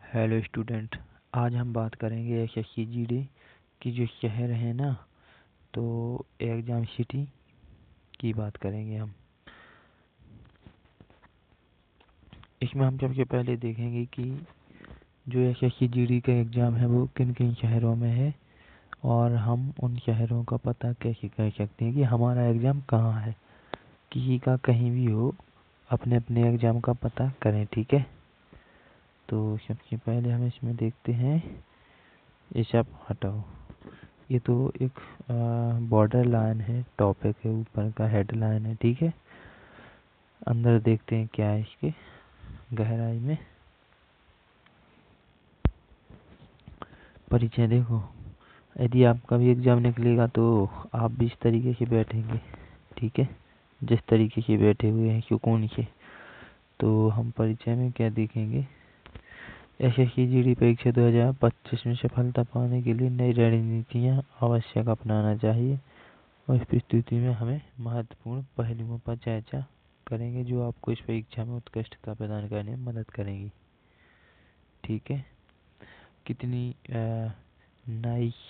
Hello student. आज हम बात करेंगे एसएससी जीडी की जो शहर है ना, तो एग्जाम सिटी की बात करेंगे हम। इसमें हम सबसे पहले देखेंगे कि जो एसएससी जीडी का एग्ज़ाम है वो किन किन शहरों में है, और हम उन शहरों का पता कैसे कर सकते हैं कि हमारा एग्ज़ाम कहाँ है। किसी का कहीं भी हो, अपने अपने एग्ज़ाम का पता करें, ठीक है। तो सबसे पहले हम इसमें देखते हैं, ये सब हटाओ। ये तो एक बॉर्डर लाइन है, टॉपिक है, ऊपर का हेडलाइन है, ठीक है। अंदर देखते हैं क्या है इसके गहराई में। परिचय देखो, यदि आपका भी एग्जाम निकलेगा तो आप भी इस तरीके से बैठेंगे, ठीक है, जिस तरीके से बैठे हुए हैं सुकून से। तो हम परिचय में क्या देखेंगे, एसएससी जीडी परीक्षा 2025 में सफलता पाने के लिए नई रणनीतियाँ आवश्यक अपनाना चाहिए, और इस प्रस्तुति में हमें महत्वपूर्ण पहलुओं पर चर्चा करेंगे जो आपको इस परीक्षा में उत्कृष्टता प्रदान करने में मदद करेंगी, ठीक है। कितनी नाइस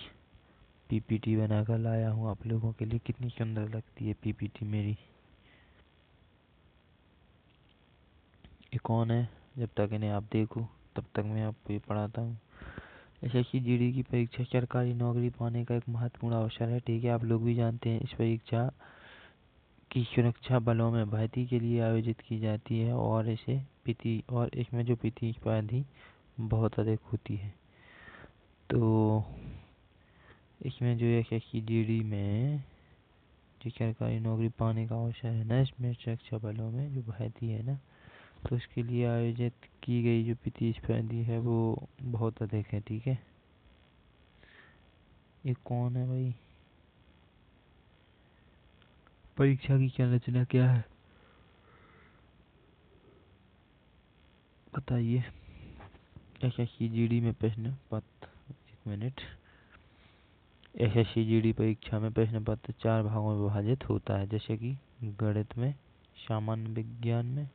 पीपीटी बनाकर लाया हूँ आप लोगों के लिए, कितनी सुंदर लगती है पीपीटी मेरी। ये कौन है, जब तक इन्हें आप देखो तब तक मैं आपको ये पढ़ाता हूँ। एसएससी जीडी की परीक्षा सरकारी नौकरी पाने का एक महत्वपूर्ण अवसर है, ठीक है। आप लोग भी जानते हैं इस परीक्षा की सुरक्षा बलों में भर्ती के लिए आयोजित की जाती है, और इसमें जो प्रतिस्पर्धी बहुत अधिक होती है। तो इसमें जो एसएससी जीडी में जो सरकारी नौकरी पाने का अवसर है ना, इसमें सुरक्षा बलों में जो भर्ती है ना, तो उसके लिए आयोजित की गई जो प्रतिस्पर्धी है वो बहुत अधिक है, ठीक है। ये कौन है भाई, परीक्षा की संरचना क्या है बताइए। एसएससी जीडी में प्रश्न पत्र, एक मिनट। एसएससी जीडी परीक्षा में प्रश्न पत्र 4 भागों में विभाजित होता है, जैसे कि गणित में, सामान्य विज्ञान में,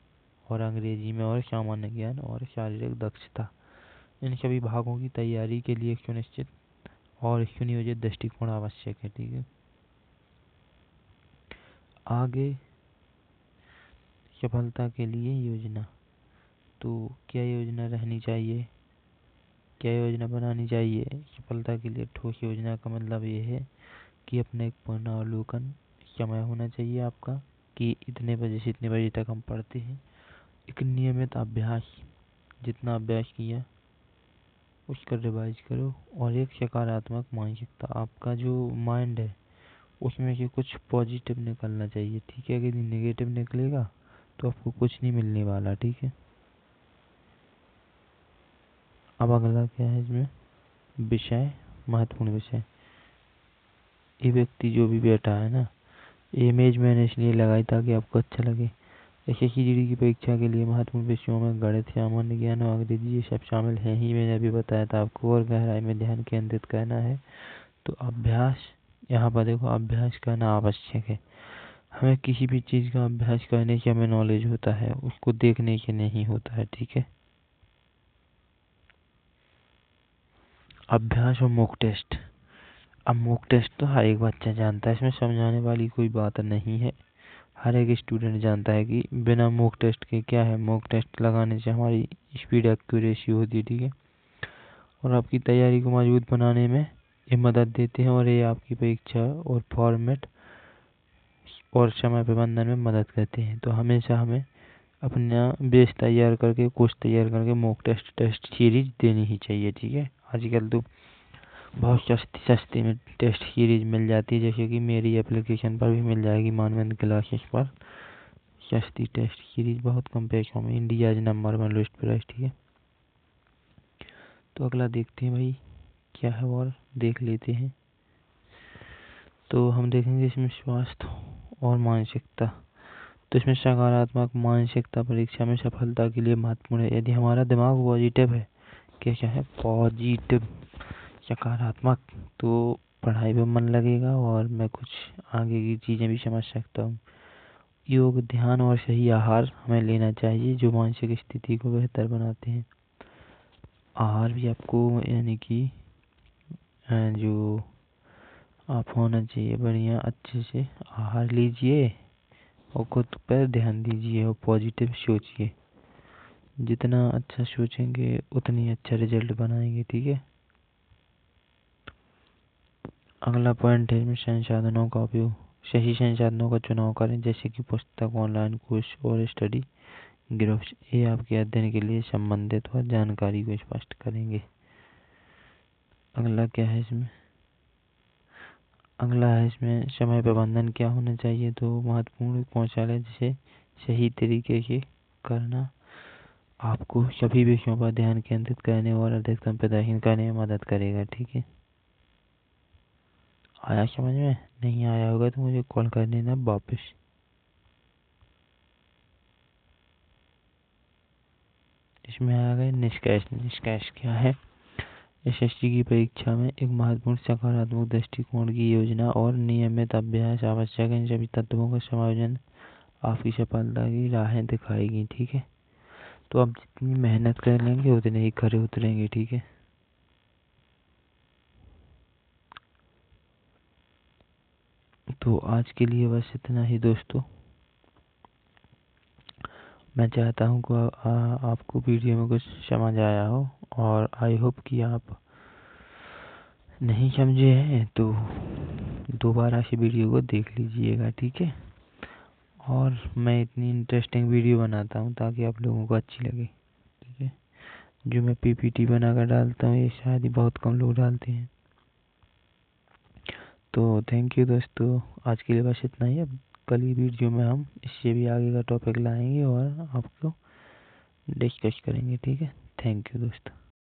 और अंग्रेजी में, और सामान्य ज्ञान और शारीरिक दक्षता। इन सभी भागों की तैयारी के लिए एक सुनिश्चित और सुनियोजित दृष्टिकोण आवश्यक है, ठीक है। आगे सफलता के लिए योजना, तो क्या योजना रहनी चाहिए, क्या योजना बनानी चाहिए सफलता के लिए। ठोस योजना का मतलब ये है कि अपने एक पुनरावलोकन समय होना चाहिए आपका, कि इतने बजे से इतने बजे तक हम पढ़ते हैं। एक नियमित अभ्यास, जितना अभ्यास किया उसका रिवाइज करो, और एक सकारात्मक मानसिकता, आपका जो माइंड है उसमें से कुछ पॉजिटिव निकलना चाहिए, ठीक है। यदि नेगेटिव निकलेगा तो आपको कुछ नहीं मिलने वाला, ठीक है। अब अगला क्या है इसमें, विषय, महत्वपूर्ण विषय। ये व्यक्ति जो भी बैठा है ना, इमेज मैंने इसलिए लगाई ताकि आपको अच्छा लगे। एसएससी जीडी की परीक्षा के लिए महत्वपूर्ण विषयों में गणित, सामान्य ज्ञान और अंग्रेजी, ये सब शामिल है ही, मैंने अभी बताया था आपको, और गहराई में ध्यान केंद्रित करना है। तो अभ्यास, यहाँ पर देखो, अभ्यास करना आवश्यक है। हमें किसी भी चीज़ का अभ्यास करने से हमें नॉलेज होता है, उसको देखने से नहीं होता है, ठीक है। अभ्यास और मॉक टेस्ट। अब मॉक टेस्ट तो हर एक बच्चा जानता है, इसमें समझाने वाली कोई बात नहीं है। हर एक स्टूडेंट जानता है कि बिना मॉक टेस्ट के क्या है। मॉक टेस्ट लगाने से हमारी स्पीड एक्यूरेसी होती है, ठीक है, और आपकी तैयारी को मजबूत बनाने में ये मदद देते हैं, और ये आपकी परीक्षा और फॉर्मेट और समय प्रबंधन में मदद करते हैं। तो हमेशा हमें अपना बेस तैयार करके, कोर्स तैयार करके मॉक टेस्ट सीरीज देनी ही चाहिए, ठीक है। आजकल तो बहुत सस्ती में टेस्ट सीरीज मिल जाती है, जैसे कि मेरी एप्लीकेशन पर भी मिल जाएगी, मानवंत क्लासेस पर। सस्ती टेस्ट सीरीज बहुत कम पैसों में, इंडिया नंबर 1 लिस्ट पर है, ठीक है। तो अगला देखते हैं भाई क्या है, और देख लेते हैं। तो हम देखेंगे इसमें स्वास्थ्य और मानसिकता। तो इसमें सकारात्मक मानसिकता परीक्षा में सफलता के लिए महत्वपूर्ण है। यदि हमारा दिमाग पॉजिटिव है, क्या है, पॉजिटिव, सकारात्मक, तो पढ़ाई में मन लगेगा, और मैं कुछ आगे की चीज़ें भी समझ सकता हूँ। योग, ध्यान और सही आहार हमें लेना चाहिए, जो मानसिक स्थिति को बेहतर बनाते हैं। आहार भी आपको यानी कि जो आप होना चाहिए बढ़िया अच्छे से आहार लीजिए और खुद पर ध्यान दीजिए और पॉजिटिव सोचिए। जितना अच्छा सोचेंगे उतनी अच्छा रिजल्ट बनाएंगे, ठीक है। अगला पॉइंट है इसमें संसाधनों का उपयोग। सही संसाधनों का चुनाव करें, जैसे कि पुस्तक, ऑनलाइन कोर्स और स्टडी ग्रुप्स। ये आपके अध्ययन के लिए संबंधित और जानकारी को स्पष्ट करेंगे। अगला क्या है इसमें, अगला है इसमें समय प्रबंधन क्या होना चाहिए। तो महत्वपूर्ण पहुंचाने जैसे सही तरीके से करना आपको सभी विषयों पर ध्यान केंद्रित करने और अधिकतम प्रदर्शन करने में मदद करेगा, ठीक है। आया समझ में? नहीं आया होगा तो मुझे कॉल कर देना वापस। इसमें आ गए निष्कर्ष। निष्कर्ष क्या है, एसएससी की परीक्षा में एक महत्वपूर्ण सकारात्मक दृष्टिकोण की योजना और नियमित अभ्यास आवश्यक है। इन सभी तत्वों का संयोजन आपकी सफलता की राहें दिखाएगी, ठीक है। तो आप जितनी मेहनत कर लेंगे उतने ही खरे उतरेंगे, ठीक है। तो आज के लिए बस इतना ही दोस्तों। मैं चाहता हूँ कि आपको वीडियो में कुछ समझ आया हो, और आई होप कि आप नहीं समझे हैं तो दोबारा से वीडियो को देख लीजिएगा, ठीक है। और मैं इतनी इंटरेस्टिंग वीडियो बनाता हूँ ताकि आप लोगों को अच्छी लगे, ठीक है। जो मैं पीपीटी बनाकर डालता हूँ ये शायद ही बहुत कम लोग डालते हैं। तो थैंक यू दोस्तों, आज के लिए बस इतना ही। अब कल की वीडियो में हम इससे भी आगे का टॉपिक लाएंगे और आपको डिस्कस करेंगे, ठीक है। थैंक यू दोस्तों।